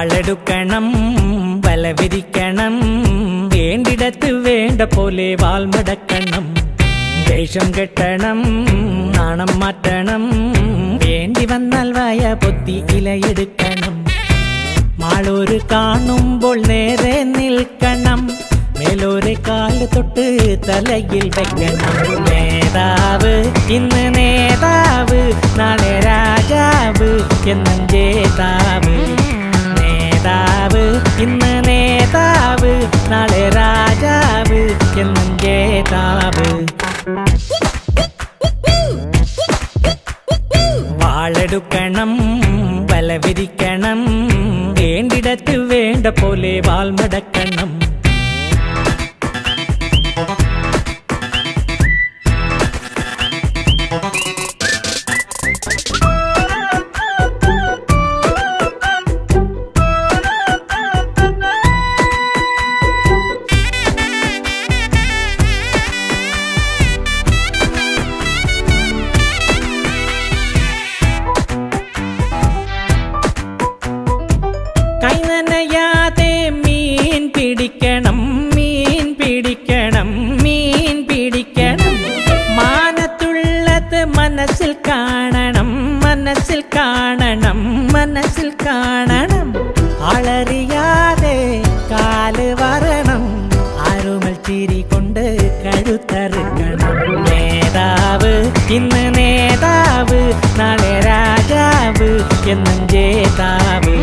വാളെടുക്കണം വല വിരിക്കണം വേണ്ടിടത്ത് വേണ്ട പോലെ വാൾമടക്കണം ദേഷ്യം കെട്ടണം നാണം മാറ്റണം വേണ്ടി വന്നാൽ വായ പൊത്തി ഇലയെടുക്കണം മാളൂര് കാണുമ്പോൾ നേരെ നിൽക്കണം മേലോരെ കാല് തൊട്ട് തലയിൽ വെക്കണം നേതാവ് ഇന്ന് നേതാവ് നാളെ രാജാവ് എന്നും ജേതാവ് നേതാവ് ഇന്ന് നേതാവ് നാളെ രാജാവ് എന്നും ജേതാവ് വാളെടുക്കണം വല വിരിക്കണം വേണ്ടിടത്ത് വേണ്ട പോലെ വാൾമടക്കണം കൈനനയാതെ മീൻ പിടിക്കണം മീൻ പിടിക്കണം മീൻ പിടിക്കണം മാനത്തുള്ളത് മനസ്സിൽ കാണണം മനസ്സിൽ കാണണം മനസ്സിൽ കാണണം ആളറിയാതെ കാല് വരണം ആരുമൽ ചിരി കൊണ്ട് കഴുത്തറുക്കണം നേതാവ് ഇന്ന് നേതാവ് നാളെ രാജാവ് എന്നും ജേതാവ്